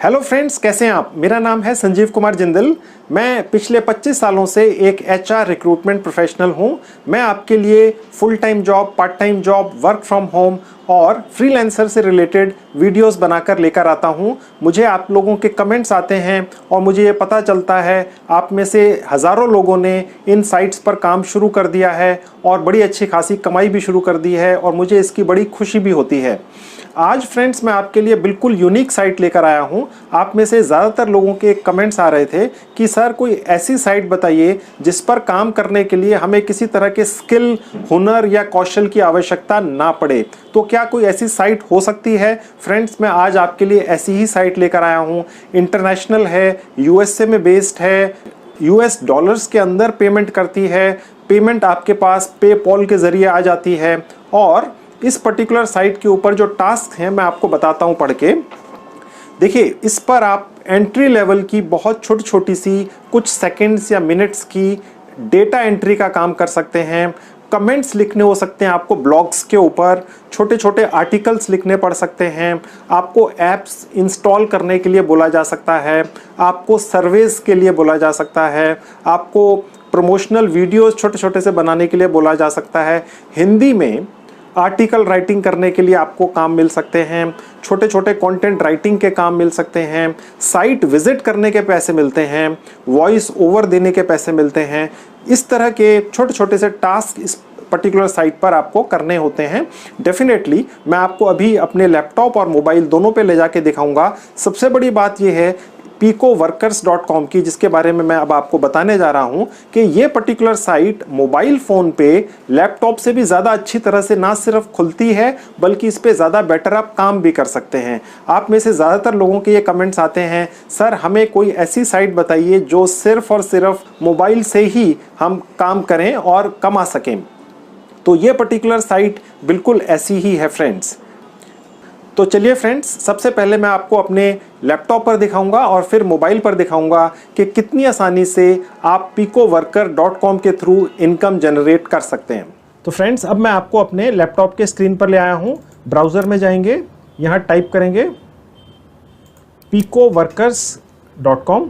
Hello friends, कैसे हैं आप। मेरा नाम है संजीव कुमार जिंदल। मैं पिछले 25 सालों से एक एचआर रिक्रूटमेंट प्रोफेशनल हूं। मैं आपके लिए full time job, part time job, work from home और फ्रीलांसर से रिलेटेड वीडियोस बनाकर लेकर आता हूं। मुझे आप लोगों के कमेंट्स आते हैं और मुझे ये पता चलता है आप में से हज़ारों लोगों ने इन साइट्स पर काम शुरू कर दिया है और बड़ी अच्छी खासी कमाई भी शुरू कर दी है और मुझे इसकी बड़ी खुशी भी होती है। आज फ्रेंड्स मैं आपके लिए बिल्कुल यूनिक साइट लेकर आया हूं। आप में से ज़्यादातर लोगों के कमेंट्स आ रहे थे कि सर कोई ऐसी साइट बताइए जिस पर काम करने के लिए हमें किसी तरह के स्किल, हुनर या कौशल की आवश्यकता ना पड़े। तो क्या कोई ऐसी साइट हो सकती है? फ्रेंड्स, मैं आज आपके लिए ऐसी ही साइट लेकर आया हूं। इंटरनेशनल है, यूएसए में बेस्ड है, यूएस डॉलर्स के अंदर पेमेंट करती है, पेमेंट आपके पास पेपॉल के ज़रिए आ जाती है। और इस पर्टिकुलर साइट के ऊपर जो टास्क हैं मैं आपको बताता हूं पढ़ के। देखिए, इस पर आप एंट्री लेवल की बहुत छोटी छोटी सी कुछ सेकंड्स या मिनट्स की डेटा एंट्री का काम कर सकते हैं। कमेंट्स लिखने हो सकते हैं आपको ब्लॉग्स के ऊपर, छोटे छोटे आर्टिकल्स लिखने पड़ सकते हैं, आपको ऐप्स इंस्टॉल करने के लिए बोला जा सकता है, आपको सर्वेस के लिए बोला जा सकता है, आपको प्रमोशनल वीडियोस छोटे छोटे से बनाने के लिए बोला जा सकता है। हिंदी में आर्टिकल राइटिंग करने के लिए आपको काम मिल सकते हैं, छोटे छोटे कंटेंट राइटिंग के काम मिल सकते हैं, साइट विजिट करने के पैसे मिलते हैं, वॉइस ओवर देने के पैसे मिलते हैं। इस तरह के छोटे छोटे से टास्क इस पर्टिकुलर साइट पर आपको करने होते हैं। डेफिनेटली मैं आपको अभी अपने लैपटॉप और मोबाइल दोनों पे ले जाके दिखाऊंगा। सबसे बड़ी बात यह है picoworkers.com की, जिसके बारे में मैं अब आपको बताने जा रहा हूं कि ये पर्टिकुलर साइट मोबाइल फ़ोन पे लैपटॉप से भी ज़्यादा अच्छी तरह से ना सिर्फ खुलती है बल्कि इस पे ज़्यादा बेटर आप काम भी कर सकते हैं। आप में से ज़्यादातर लोगों के ये कमेंट्स आते हैं, सर हमें कोई ऐसी साइट बताइए जो सिर्फ और सिर्फ मोबाइल से ही हम काम करें और कमा सकें। तो ये पर्टिकुलर साइट बिल्कुल ऐसी ही है फ्रेंड्स। तो चलिए फ्रेंड्स, सबसे पहले मैं आपको अपने लैपटॉप पर दिखाऊंगा और फिर मोबाइल पर दिखाऊंगा कि कितनी आसानी से आप picoworker.com के थ्रू इनकम जनरेट कर सकते हैं। तो फ्रेंड्स, अब मैं आपको अपने लैपटॉप के स्क्रीन पर ले आया हूं। ब्राउज़र में जाएंगे, यहाँ टाइप करेंगे picoworkers.com।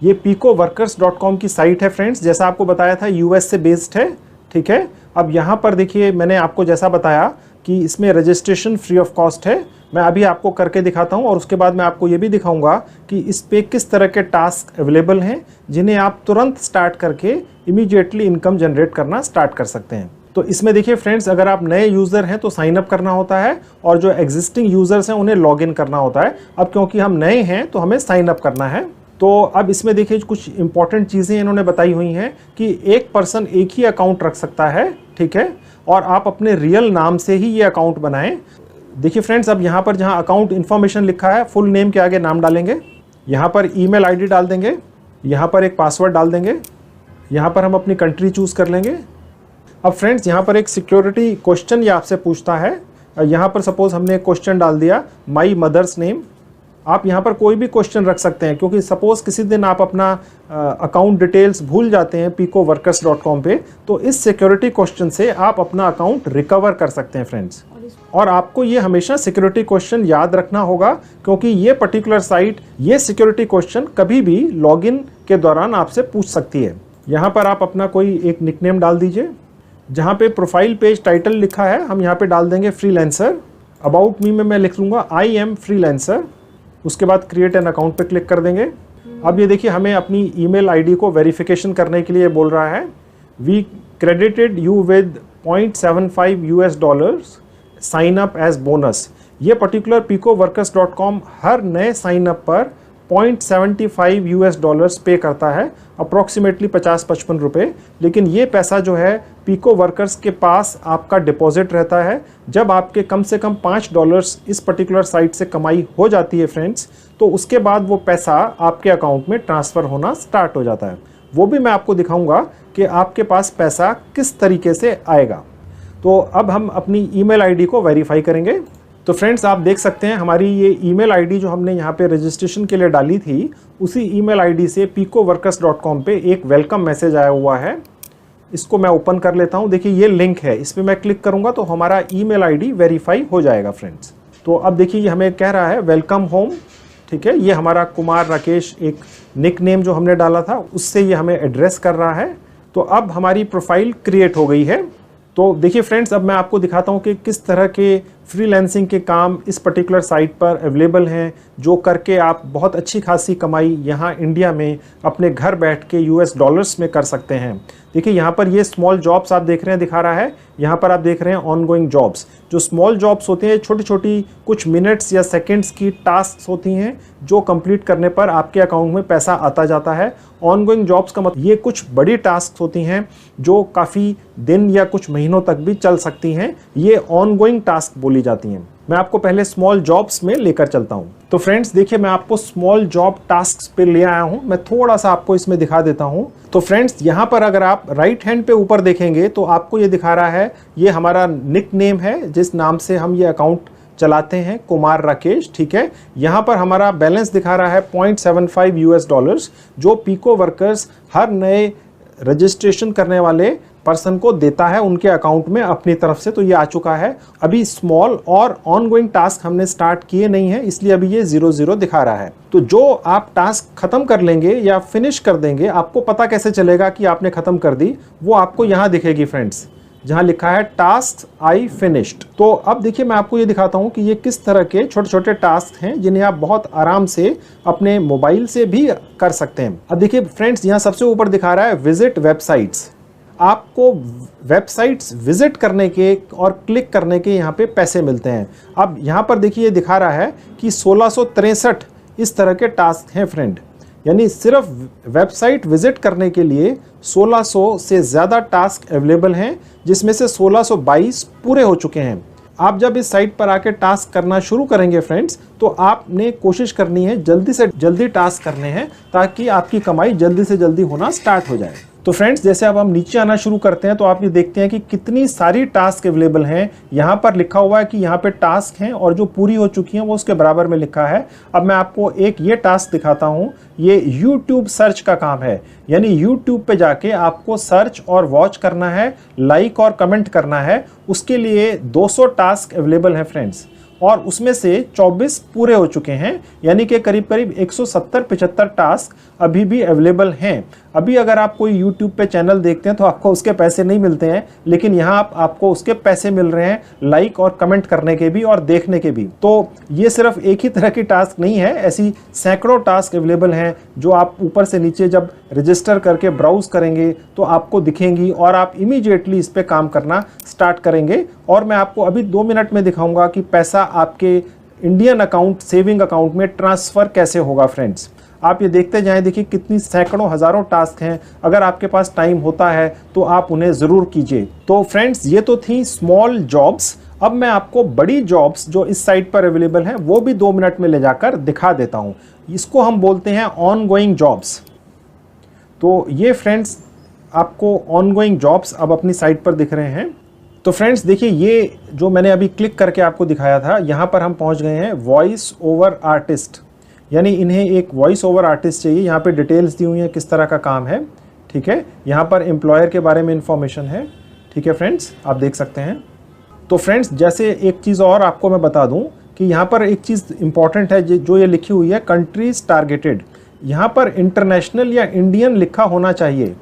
ये picoworkers.com की साइट है फ्रेंड्स। जैसा आपको बताया था यूएस से बेस्ड है, ठीक है। अब यहाँ पर देखिए, मैंने आपको जैसा बताया कि इसमें रजिस्ट्रेशन फ्री ऑफ कॉस्ट है। मैं अभी आपको करके दिखाता हूं और उसके बाद मैं आपको ये भी दिखाऊंगा कि इस पे किस तरह के टास्क अवेलेबल हैं जिन्हें आप तुरंत स्टार्ट करके इमीडिएटली इनकम जनरेट करना स्टार्ट कर सकते हैं। तो इसमें देखिए फ्रेंड्स, अगर आप नए यूज़र हैं तो साइन अप करना होता है और जो एग्जिस्टिंग यूज़र्स हैं उन्हें लॉग इन करना होता है। अब क्योंकि हम नए हैं तो हमें साइन अप करना है। तो अब इसमें देखिए कुछ इंपॉर्टेंट चीज़ें इन्होंने बताई हुई हैं कि एक पर्सन एक ही अकाउंट रख सकता है, ठीक है, और आप अपने रियल नाम से ही ये अकाउंट बनाएं। देखिए फ्रेंड्स, अब यहाँ पर जहाँ अकाउंट इन्फॉर्मेशन लिखा है, फुल नेम के आगे नाम डालेंगे, यहाँ पर ईमेल आईडी डाल देंगे, यहाँ पर एक पासवर्ड डाल देंगे, यहाँ पर हम अपनी कंट्री चूज़ कर लेंगे। अब फ्रेंड्स, यहाँ पर एक सिक्योरिटी क्वेश्चन ये आपसे पूछता है। यहाँ पर सपोज़ हमने क्वेश्चन डाल दिया माई मदर्स नेम। आप यहाँ पर कोई भी क्वेश्चन रख सकते हैं क्योंकि सपोज़ किसी दिन आप अपना अकाउंट डिटेल्स भूल जाते हैं picoworkers.com पे, तो इस सिक्योरिटी क्वेश्चन से आप अपना अकाउंट रिकवर कर सकते हैं फ्रेंड्स। और आपको ये हमेशा सिक्योरिटी क्वेश्चन याद रखना होगा क्योंकि ये पर्टिकुलर साइट ये सिक्योरिटी क्वेश्चन कभी भी लॉगिन के दौरान आपसे पूछ सकती है। यहाँ पर आप अपना कोई एक निकनेम डाल दीजिए। जहाँ पे प्रोफाइल पेज टाइटल लिखा है हम यहाँ पे डाल देंगे फ्रीलांसर। अबाउट मी में मैं लिख लूँगा आई एम फ्रीलांसर। उसके बाद क्रिएट एन अकाउंट पे क्लिक कर देंगे। अब ये देखिए हमें अपनी ईमेल आईडी को वेरिफिकेशन करने के लिए बोल रहा है। We credited you with $0.75 sign up as bonus. ये पर्टिकुलर picoworkers.com हर नए साइन अप पर $0.75 पे करता है, अप्रॉक्सीमेटली 50-55 रुपये। लेकिन ये पैसा जो है picoworkers के पास आपका डिपॉजिट रहता है। जब आपके कम से कम $5 इस पर्टिकुलर साइट से कमाई हो जाती है फ्रेंड्स, तो उसके बाद वो पैसा आपके अकाउंट में ट्रांसफ़र होना स्टार्ट हो जाता है। वो भी मैं आपको दिखाऊंगा कि आपके पास पैसा किस तरीके से आएगा। तो अब हम अपनी ईमेल आईडी को वेरीफाई करेंगे। तो फ्रेंड्स, आप देख सकते हैं हमारी ये ईमेल आईडी जो हमने यहाँ पे रजिस्ट्रेशन के लिए डाली थी, उसी ईमेल आईडी से picoworkers.com पे एक वेलकम मैसेज आया हुआ है। इसको मैं ओपन कर लेता हूँ। देखिए ये लिंक है, इस पर मैं क्लिक करूँगा तो हमारा ईमेल आईडी वेरीफाई हो जाएगा फ्रेंड्स। तो अब देखिए ये हमें कह रहा है वेलकम होम। ठीक है, ये हमारा कुमार राकेश एक निक नेम जो हमने डाला था उससे ये हमें एड्रेस कर रहा है। तो अब हमारी प्रोफाइल क्रिएट हो गई है। तो देखिए फ्रेंड्स, अब मैं आपको दिखाता हूँ कि किस तरह के फ्रीलांसिंग के काम इस पर्टिकुलर साइट पर अवेलेबल हैं, जो करके आप बहुत अच्छी खासी कमाई यहाँ इंडिया में अपने घर बैठ के US डॉलर्स में कर सकते हैं। देखिए यहाँ पर ये स्मॉल जॉब्स आप देख रहे हैं, दिखा रहा है। यहाँ पर आप देख रहे हैं ऑनगोइंग जॉब्स। जो स्मॉल जॉब्स होते हैं छोटी छोटी कुछ मिनट्स या सेकंड्स की टास्क होती हैं, जो कंप्लीट करने पर आपके अकाउंट में पैसा आता जाता है। ऑनगोइंग जॉब्स का मतलब ये कुछ बड़ी टास्क होती हैं जो काफ़ी दिन या कुछ महीनों तक भी चल सकती हैं। ये ऑनगोइंग टास्क बोली जाती हैं। मैं आपको पहले स्मॉल जॉब्स में लेकर चलता हूं। तो फ्रेंड्स देखिए, मैं आपको स्मॉल जॉब टास्क्स पे ले आया हूं। मैं थोड़ा सा आपको इसमें दिखा देता हूं। तो फ्रेंड्स यहां पर अगर आप राइट हैंड पे ऊपर देखेंगे तो आपको ये दिखा रहा है, ये हमारा निक नेम है जिस नाम से हम ये अकाउंट चलाते हैं, कुमार राकेश। ठीक है, यहाँ पर हमारा बैलेंस दिखा रहा है $0.75 US, जो पीको वर्कर्स हर नए रजिस्ट्रेशन करने वाले पर्सन को देता है उनके अकाउंट में अपनी तरफ से। तो ये आ चुका है। अभी स्मॉल और ऑनगोइंग टास्क हमने स्टार्ट किए नहीं है, इसलिए अभी ये 0 दिखा रहा है। तो जो आप टास्क खत्म कर लेंगे या फिनिश कर देंगे, आपको पता कैसे चलेगा कि आपने खत्म कर दी? वो आपको यहाँ दिखेगी फ्रेंड्स, जहां लिखा है टास्क आई फिनिश्ड। तो अब देखिए, मैं आपको ये दिखाता हूं कि ये किस तरह के छोटे छोटे टास्क हैं जिन्हें आप बहुत आराम से अपने मोबाइल से भी कर सकते हैं। अब देखिए फ्रेंड्स, यहाँ सबसे ऊपर दिखा रहा है विजिट वेबसाइट्स। आपको वेबसाइट्स विजिट करने के और क्लिक करने के यहाँ पे पैसे मिलते हैं। अब यहाँ पर देखिए ये दिखा रहा है कि 1663 इस तरह के टास्क हैं फ्रेंड, यानी सिर्फ वेबसाइट विजिट करने के लिए 1600 से ज़्यादा टास्क अवेलेबल हैं, जिसमें से 1622 पूरे हो चुके हैं। आप जब इस साइट पर आके टास्क करना शुरू करेंगे फ्रेंड्स, तो आपने कोशिश करनी है जल्दी से जल्दी टास्क करने हैं, ताकि आपकी कमाई जल्दी से जल्दी होना स्टार्ट हो जाए। तो फ्रेंड्स जैसे अब हम नीचे आना शुरू करते हैं तो आप ये देखते हैं कि कितनी सारी टास्क अवेलेबल हैं। यहाँ पर लिखा हुआ है कि यहाँ पे टास्क हैं और जो पूरी हो चुकी हैं वो उसके बराबर में लिखा है। अब मैं आपको एक ये टास्क दिखाता हूँ। ये YouTube सर्च का काम है, यानी YouTube पे जाके आपको सर्च और वॉच करना है, लाइक और कमेंट करना है। उसके लिए 200 टास्क अवेलेबल हैं फ्रेंड्स, और उसमें से 24 पूरे हो चुके हैं, यानी कि करीब करीब 170-75 टास्क अभी भी अवेलेबल हैं। अभी अगर आप कोई YouTube पे चैनल देखते हैं तो आपको उसके पैसे नहीं मिलते हैं, लेकिन यहाँ आपको उसके पैसे मिल रहे हैं, लाइक और कमेंट करने के भी और देखने के भी। तो ये सिर्फ एक ही तरह की टास्क नहीं है, ऐसी सैकड़ों टास्क अवेलेबल हैं जो आप ऊपर से नीचे जब रजिस्टर करके ब्राउज करेंगे तो आपको दिखेंगी और आप इमीडिएटली इस पर काम करना स्टार्ट करेंगे। और मैं आपको अभी 2 मिनट में दिखाऊंगा कि पैसा आपके इंडियन अकाउंट, सेविंग अकाउंट में ट्रांसफ़र कैसे होगा फ्रेंड्स। आप ये देखते जाएं, देखिए कितनी सैकड़ों हज़ारों टास्क हैं। अगर आपके पास टाइम होता है तो आप उन्हें ज़रूर कीजिए। तो फ्रेंड्स ये तो थी स्मॉल जॉब्स। अब मैं आपको बड़ी जॉब्स जो इस साइट पर अवेलेबल हैं वो भी 2 मिनट में ले जाकर दिखा देता हूँ। इसको हम बोलते हैं ऑनगोइंग जॉब्स। तो ये फ्रेंड्स आपको ऑनगोइंग जॉब्स अब अपनी साइट पर दिख रहे हैं। तो फ्रेंड्स देखिए, ये जो मैंने अभी क्लिक करके आपको दिखाया था, यहाँ पर हम पहुँच गए हैं वॉइस ओवर आर्टिस्ट, यानी इन्हें एक वॉइस ओवर आर्टिस्ट चाहिए। यहाँ पे डिटेल्स दी हुई हैं किस तरह का काम है। ठीक है, यहाँ पर एम्प्लॉयर के बारे में इंफॉर्मेशन है। ठीक है फ्रेंड्स, आप देख सकते हैं। तो फ्रेंड्स जैसे एक चीज़ और आपको मैं बता दूँ कि यहाँ पर एक चीज़ इंपॉर्टेंट है जो ये लिखी हुई है, कंट्रीज टारगेटेड। यहाँ पर इंटरनेशनल या इंडियन लिखा होना चाहिए।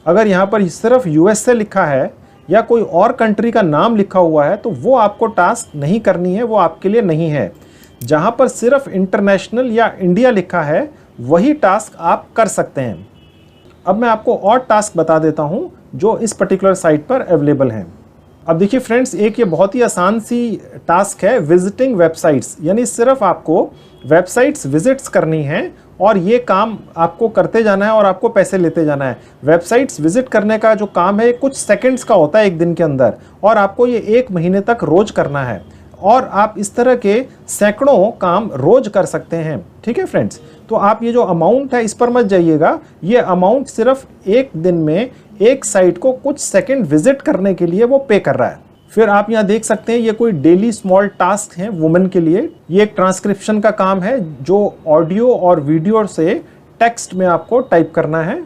अगर यहाँ पर सिर्फ US से लिखा है या कोई और कंट्री का नाम लिखा हुआ है तो वो आपको टास्क नहीं करनी है, वो आपके लिए नहीं है। जहाँ पर सिर्फ इंटरनेशनल या इंडिया लिखा है वही टास्क आप कर सकते हैं। अब मैं आपको और टास्क बता देता हूँ जो इस पर्टिकुलर साइट पर अवेलेबल हैं। अब देखिए फ्रेंड्स, एक ये बहुत ही आसान सी टास्क है, विजिटिंग वेबसाइट्स, यानी सिर्फ आपको वेबसाइट्स विजिट्स करनी है और ये काम आपको करते जाना है और आपको पैसे लेते जाना है। वेबसाइट्स विजिट करने का जो काम है कुछ सेकंड्स का होता है एक दिन के अंदर, और आपको ये 1 महीने तक रोज करना है, और आप इस तरह के सैकड़ों काम रोज कर सकते हैं। ठीक है फ्रेंड्स, तो आप ये जो अमाउंट है इस पर मत जाइएगा। ये अमाउंट सिर्फ एक दिन में एक साइट को कुछ सेकंड विजिट करने के लिए वो पे कर रहा है। फिर आप यहाँ देख सकते हैं ये कोई डेली स्मॉल टास्क हैं वुमेन के लिए। ये एक ट्रांसक्रिप्शन का काम है जो ऑडियो और वीडियो से टेक्स्ट में आपको टाइप करना है।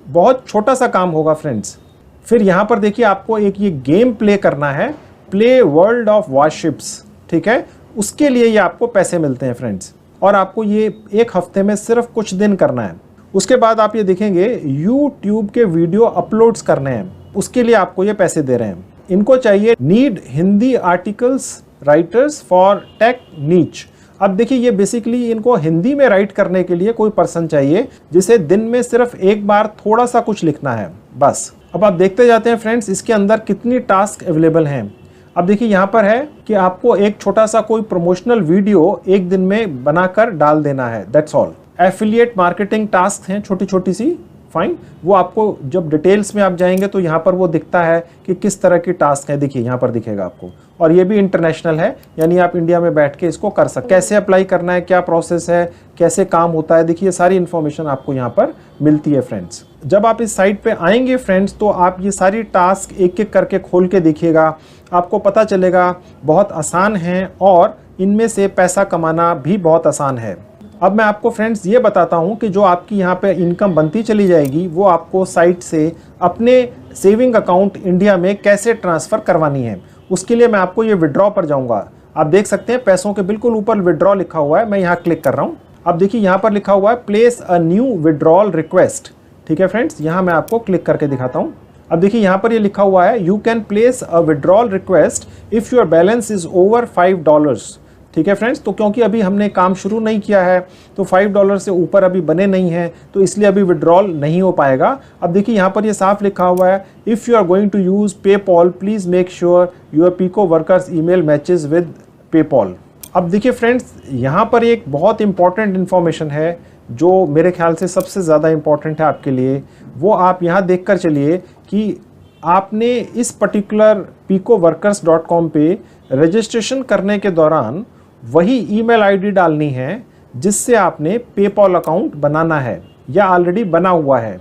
बहुत छोटा सा काम होगा फ्रेंड्स। फिर यहाँ पर देखिए आपको एक ये गेम प्ले करना है, प्ले वर्ल्ड ऑफ वारशिप्स। ठीक है, उसके लिए ये आपको पैसे मिलते हैं फ्रेंड्स। और आपको ये एक हफ्ते में सिर्फ कुछ दिन करना है। उसके बाद आप ये देखेंगे YouTube के वीडियो अपलोड्स करने हैं, उसके लिए आपको ये पैसे दे रहे हैं। इनको चाहिए need Hindi articles writers for tech niche. अब देखिए ये बेसिकली इनको हिंदी में राइट करने के लिए कोई पर्सन चाहिए जिसे दिन में सिर्फ एक बार थोड़ा सा कुछ लिखना है बस। अब आप देखते जाते हैं फ्रेंड्स इसके अंदर कितनी टास्क अवेलेबल हैं। अब देखिए यहाँ पर है कि आपको एक छोटा सा कोई प्रमोशनल वीडियो एक दिन में बनाकर डाल देना है, that's all. Affiliate marketing task हैं छोटी छोटी सी, फाइन। वो आपको जब डिटेल्स में आप जाएंगे तो यहाँ पर वो दिखता है कि किस तरह की टास्क है। देखिए यहाँ पर दिखेगा आपको, और ये भी इंटरनेशनल है, यानी आप इंडिया में बैठ के इसको कर सकते। कैसे अप्लाई करना है, क्या प्रोसेस है, कैसे काम होता है, देखिए सारी इन्फॉर्मेशन आपको यहाँ पर मिलती है फ्रेंड्स। जब आप इस साइट पे आएंगे फ्रेंड्स तो आप ये सारी टास्क एक एक करके खोल के देखिएगा, आपको पता चलेगा बहुत आसान है और इनमें से पैसा कमाना भी बहुत आसान है। अब मैं आपको फ्रेंड्स ये बताता हूँ कि जो आपकी यहाँ पे इनकम बनती चली जाएगी वो आपको साइट से अपने सेविंग अकाउंट इंडिया में कैसे ट्रांसफ़र करवानी है। उसके लिए मैं आपको ये विड्रॉ पर जाऊँगा। आप देख सकते हैं पैसों के बिल्कुल ऊपर विड्रॉ लिखा हुआ है, मैं यहाँ क्लिक कर रहा हूँ। अब देखिए यहाँ पर लिखा हुआ है place a new withdrawal request. ठीक है फ्रेंड्स, यहाँ मैं आपको क्लिक करके दिखाता हूँ। अब देखिए यहाँ पर ये लिखा हुआ है you can place a withdrawal request if your balance is over $5। ठीक है फ्रेंड्स, तो क्योंकि अभी हमने काम शुरू नहीं किया है तो $5 से ऊपर अभी बने नहीं हैं, तो इसलिए अभी विड्रॉल नहीं हो पाएगा। अब देखिए यहाँ पर ये साफ लिखा हुआ है if you are going to use PayPal please make sure your Picoworkers email matches with PayPal. अब देखिए फ्रेंड्स यहाँ पर एक बहुत इंपॉर्टेंट इन्फॉर्मेशन है जो मेरे ख्याल से सबसे ज़्यादा इम्पॉर्टेंट है आपके लिए। वो आप यहाँ देख कर चलिए कि आपने इस पर्टिकुलर picoworkers.com पे रजिस्ट्रेशन करने के दौरान वही ईमेल आईडी डालनी है जिससे आपने पेपॉल अकाउंट बनाना है या ऑलरेडी बना हुआ है।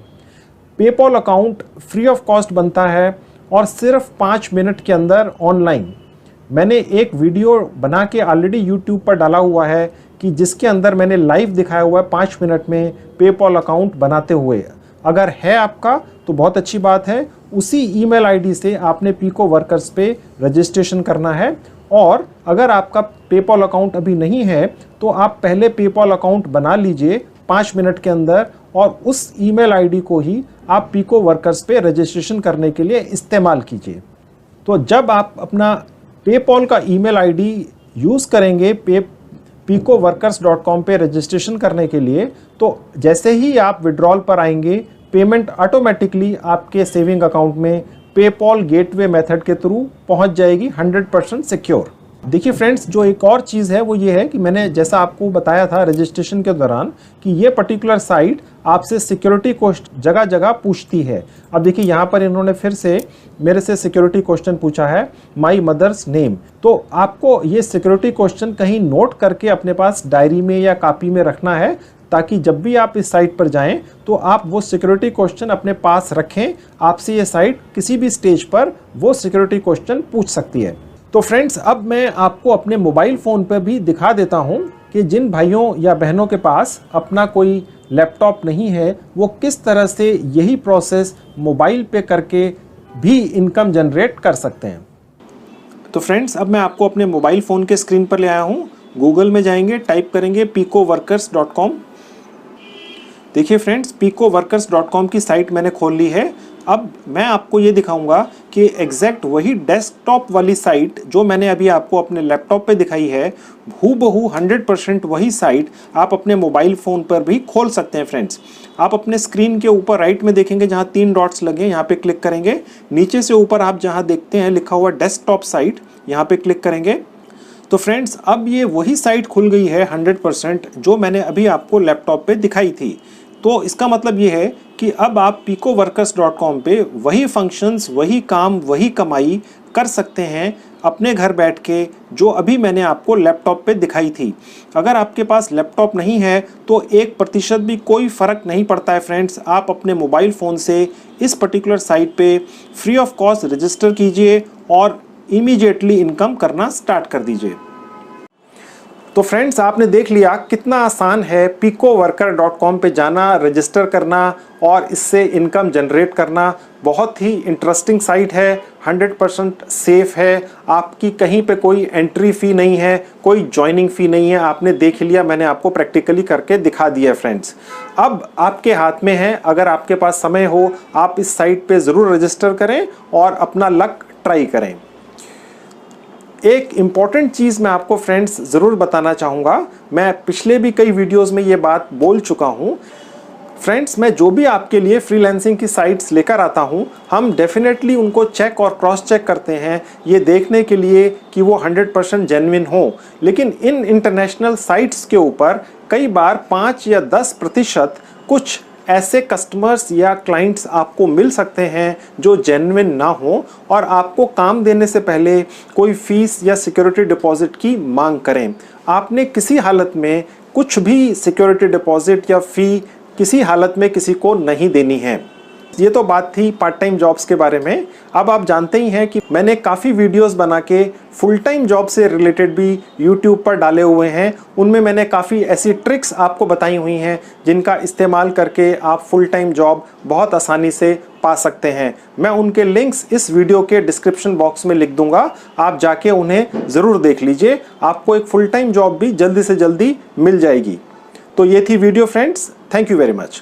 PayPal account free of cost बनता है और सिर्फ 5 मिनट के अंदर ऑनलाइन। मैंने एक वीडियो बना के ऑलरेडी यूट्यूब पर डाला हुआ है कि जिसके अंदर मैंने लाइव दिखाया हुआ है 5 मिनट में पेपॉल अकाउंट बनाते हुए। अगर है आपका तो बहुत अच्छी बात है, उसी ईमेल आईडी से आपने पीको वर्कर्स पे रजिस्ट्रेशन करना है। और अगर आपका पेपॉल अकाउंट अभी नहीं है तो आप पहले पेपॉल अकाउंट बना लीजिए 5 मिनट के अंदर और उस ईमेल आईडी को ही आप पीको वर्कर्स पे रजिस्ट्रेशन करने के लिए इस्तेमाल कीजिए। तो जब आप अपना पेपॉल का ईमेल आईडी यूज़ करेंगे picoworkers.com पे रजिस्ट्रेशन करने के लिए, तो जैसे ही आप विड्रॉल पर आएंगे पेमेंट ऑटोमेटिकली आपके सेविंग अकाउंट में पेपॉल गेटवे मेथड के थ्रू पहुंच जाएगी 100% सिक्योर। देखिए फ्रेंड्स, जो एक और चीज़ है वो ये है कि मैंने जैसा आपको बताया था रजिस्ट्रेशन के दौरान कि ये पर्टिकुलर साइट आपसे सिक्योरिटी क्वेश्चन जगह जगह पूछती है। अब देखिए यहाँ पर इन्होंने फिर से मेरे से सिक्योरिटी क्वेश्चन पूछा है माई मदर्स नेम। तो आपको ये सिक्योरिटी क्वेश्चन कहीं नोट करके अपने पास डायरी में या कॉपी में रखना है ताकि जब भी आप इस साइट पर जाएं तो आप वो सिक्योरिटी क्वेश्चन अपने पास रखें। आपसे ये साइट किसी भी स्टेज पर वो सिक्योरिटी क्वेश्चन पूछ सकती है। तो फ्रेंड्स, अब मैं आपको अपने मोबाइल फ़ोन पर भी दिखा देता हूं कि जिन भाइयों या बहनों के पास अपना कोई लैपटॉप नहीं है वो किस तरह से यही प्रोसेस मोबाइल पे करके भी इनकम जनरेट कर सकते हैं। तो फ्रेंड्स, अब मैं आपको अपने मोबाइल फ़ोन के स्क्रीन पर ले आया हूँ। गूगल में जाएंगे, टाइप करेंगे picoworkers.com। देखिए फ्रेंड्स, picoworkers.com की साइट मैंने खोल ली है। अब मैं आपको ये दिखाऊंगा कि एग्जैक्ट वही डेस्कटॉप वाली साइट जो मैंने अभी आपको अपने लैपटॉप पे दिखाई है, हूबहू 100% वही साइट आप अपने मोबाइल फ़ोन पर भी खोल सकते हैं। फ्रेंड्स, आप अपने स्क्रीन के ऊपर राइट में देखेंगे जहाँ 3 डॉट्स लगे, यहाँ पे क्लिक करेंगे। नीचे से ऊपर आप जहाँ देखते हैं लिखा हुआ डेस्कटॉप साइट, यहाँ पे क्लिक करेंगे। तो फ्रेंड्स, अब ये वही साइट खुल गई है 100% जो मैंने अभी आपको लैपटॉप पे दिखाई थी। तो इसका मतलब ये है कि अब आप picoworkers.com पे वही फंक्शंस, वही काम, वही कमाई कर सकते हैं अपने घर बैठ के जो अभी मैंने आपको लैपटॉप पे दिखाई थी। अगर आपके पास लैपटॉप नहीं है तो 1% भी कोई फ़र्क नहीं पड़ता है फ्रेंड्स। आप अपने मोबाइल फ़ोन से इस पर्टिकुलर साइट पे फ्री ऑफ कॉस्ट रजिस्टर कीजिए और इमीडिएटली इनकम करना स्टार्ट कर दीजिए। तो फ्रेंड्स, आपने देख लिया कितना आसान है picoworker.com पे जाना, रजिस्टर करना और इससे इनकम जनरेट करना। बहुत ही इंटरेस्टिंग साइट है, 100% सेफ है, आपकी कहीं पे कोई एंट्री फ़ी नहीं है, कोई ज्वाइनिंग फ़ी नहीं है। आपने देख लिया, मैंने आपको प्रैक्टिकली करके दिखा दिया है फ्रेंड्स। अब आपके हाथ में है, अगर आपके पास समय हो आप इस साइट पे ज़रूर रजिस्टर करें और अपना लक ट्राई करें। एक इम्पॉर्टेंट चीज़ मैं आपको फ्रेंड्स ज़रूर बताना चाहूँगा, मैं पिछले भी कई वीडियोस में ये बात बोल चुका हूँ। फ्रेंड्स, मैं जो भी आपके लिए फ्रीलांसिंग की साइट्स लेकर आता हूँ, हम डेफिनेटली उनको चेक और क्रॉस चेक करते हैं, ये देखने के लिए कि वो 100% जेन्युइन हो। लेकिन इन इंटरनेशनल साइट्स के ऊपर कई बार 5 या 10% कुछ ऐसे कस्टमर्स या क्लाइंट्स आपको मिल सकते हैं जो जेन्युइन ना हो और आपको काम देने से पहले कोई फीस या सिक्योरिटी डिपॉजिट की मांग करें। आपने किसी हालत में कुछ भी सिक्योरिटी डिपॉजिट या फ़ी किसी हालत में किसी को नहीं देनी है। ये तो बात थी पार्ट टाइम जॉब्स के बारे में। अब आप जानते ही हैं कि मैंने काफ़ी वीडियोस बना के फुल टाइम जॉब से रिलेटेड भी यूट्यूब पर डाले हुए हैं। उनमें मैंने काफ़ी ऐसी ट्रिक्स आपको बताई हुई हैं जिनका इस्तेमाल करके आप फुल टाइम जॉब बहुत आसानी से पा सकते हैं। मैं उनके लिंक्स इस वीडियो के डिस्क्रिप्शन बॉक्स में लिख दूंगा, आप जाके उन्हें ज़रूर देख लीजिए। आपको एक फुल टाइम जॉब भी जल्दी से जल्दी मिल जाएगी। तो ये थी video friends, thank you very much.